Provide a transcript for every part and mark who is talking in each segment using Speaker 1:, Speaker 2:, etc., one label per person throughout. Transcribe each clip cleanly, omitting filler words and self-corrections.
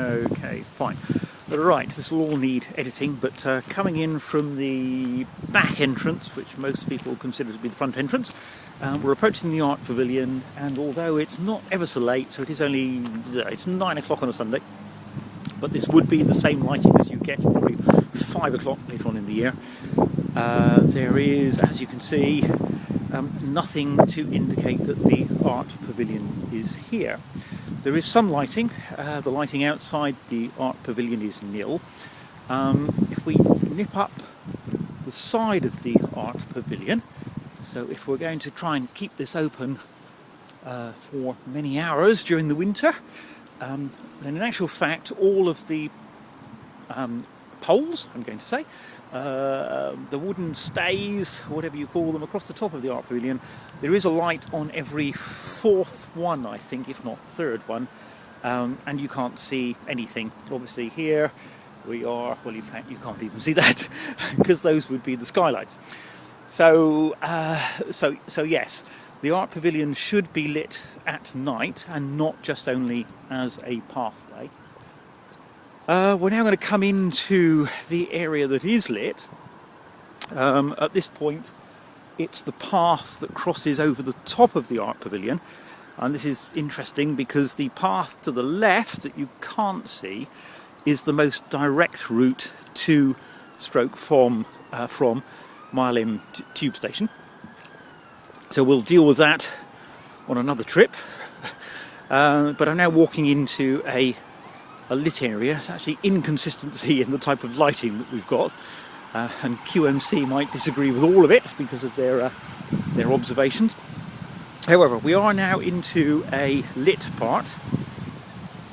Speaker 1: Okay, fine. Right, this will all need editing, but coming in from the back entrance, which most people consider to be the front entrance, we're approaching the Art Pavilion, and although it's not ever so late, so it's 9 o'clock on a Sunday, but this would be the same lighting as you get probably 5 o'clock later on in the year. There is, as you can see, nothing to indicate that the Art Pavilion is here. There is some lighting. The lighting outside the Art Pavilion is nil. If we nip up the side of the Art Pavilion, so if we're going to try and keep this open for many hours during the winter, then in actual fact all of the poles, I'm going to say, the wooden stays, whatever you call them, across the top of the Art Pavilion, there is a light on every fourth one, I think, if not third one, and you can't see anything. Obviously here we are, well, in fact you can't even see that because those would be the skylights. So yes, the Art Pavilion should be lit at night and not just only as a pathway. We're now going to come into the area that is lit. At this point, it's the path that crosses over the top of the Art Pavilion. And this is interesting because the path to the left that you can't see is the most direct route to from Mile End Tube Station. So we'll deal with that on another trip. But I'm now walking into a lit area. It's actually inconsistency in the type of lighting that we've got, and QMC might disagree with all of it because of their observations. However, we are now into a lit part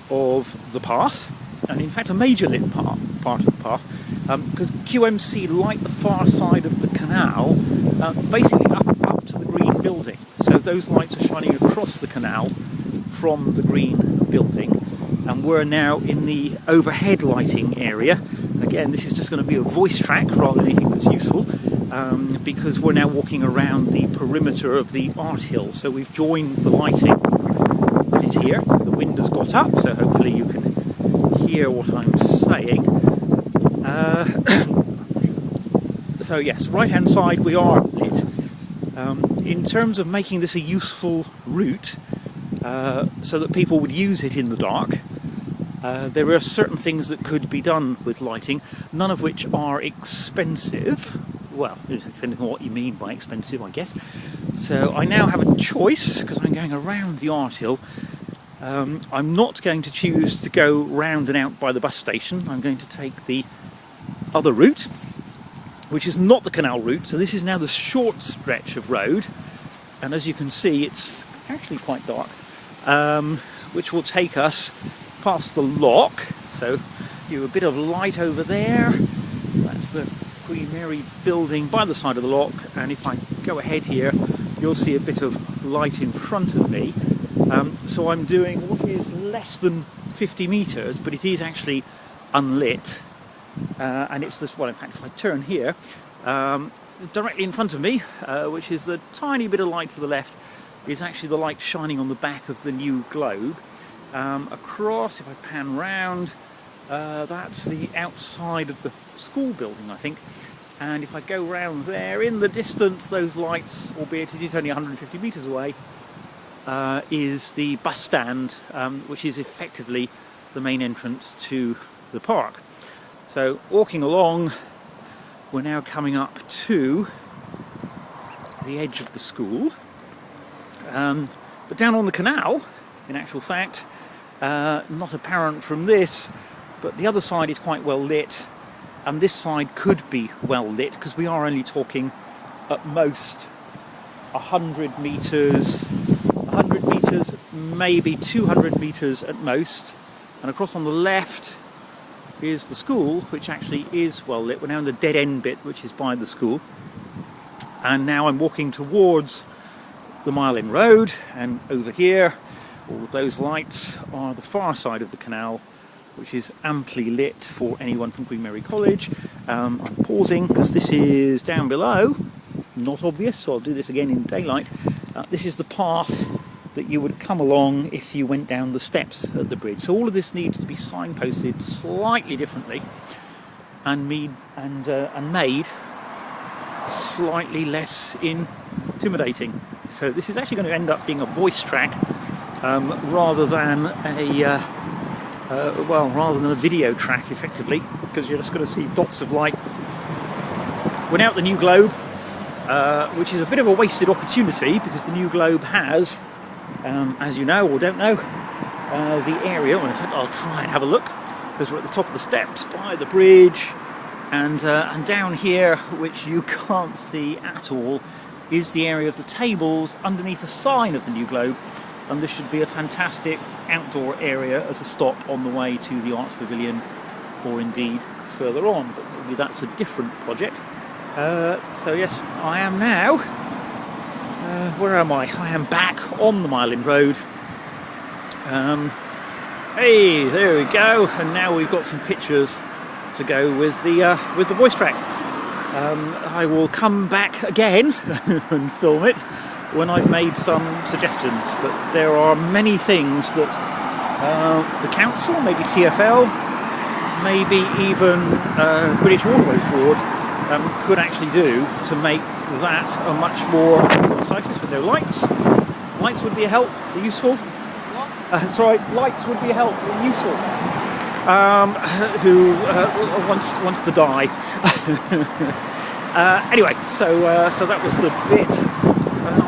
Speaker 1: of the path, and in fact a major lit part of the path, because QMC light the far side of the canal, basically up to the green building. So those lights are shining across the canal from the green building. And we're now in the overhead lighting area. Again, this is just going to be a voice track rather than anything that's useful, because we're now walking around the perimeter of the art hill. So we've joined the lighting that is here. The wind has got up, so hopefully you can hear what I'm saying. So yes, right-hand side we are lit. In terms of making this a useful route, so that people would use it in the dark, there are certain things that could be done with lighting, none of which are expensive. Well, depending on what you mean by expensive, I guess. So I now have a choice, because I'm going around the art hill. I'm not going to choose to go round and out by the bus station. I'm going to take the other route, which is not the canal route. So this is now the short stretch of road. And as you can see, it's actually quite dark, which will take us past the lock. So you have a bit of light over there. That's the Queen Mary building by the side of the lock, and if I go ahead here you'll see a bit of light in front of me. So I'm doing what is less than 50 metres, but it is actually unlit, and it's this, well, in fact if I turn here, directly in front of me, which is the tiny bit of light to the left, is actually the light shining on the back of the new globe. Across, if I pan round, that's the outside of the school building, I think. And if I go round there, in the distance, those lights, albeit it is only 150 metres away, is the bus stand, which is effectively the main entrance to the park. So, walking along, we're now coming up to the edge of the school. But down on the canal, in actual fact, not apparent from this, but the other side is quite well lit, and this side could be well lit because we are only talking at most 100 metres, maybe 200 metres at most. And across on the left is the school, which actually is well lit. We're now in the dead end bit, which is by the school, and now I'm walking towards the Mile End Road, and over here all of those lights are the far side of the canal, which is amply lit for anyone from Queen Mary College. I'm pausing because this is down below, not obvious, so I'll do this again in daylight. This is the path that you would come along if you went down the steps at the bridge. So all of this needs to be signposted slightly differently and made slightly less intimidating. So this is actually going to end up being a voice track rather than a video track, effectively, because you're just going to see dots of light. We're now at the New Globe, which is a bit of a wasted opportunity because the New Globe has, as you know or don't know, the area. Well, in fact, I'll try and have a look, because we're at the top of the steps by the bridge, and down here, which you can't see at all, is the area of the tables underneath a sign of the New Globe, and this should be a fantastic outdoor area as a stop on the way to the Arts Pavilion, or indeed further on, but maybe that's a different project. So yes, I am now, where am I? I am back on the Mile End Road. Hey, there we go, and now we've got some pictures to go with the voice track. I will come back again and film it when I've made some suggestions, but there are many things that the council, maybe TfL, maybe even British Waterways Board could actually do to make that a much more cyclist with no lights. Lights would be a help, they're useful. That's right, lights would be a help, they're useful. Who wants to die. Anyway, so that was the bit.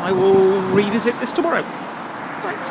Speaker 1: I will revisit this tomorrow. Thanks.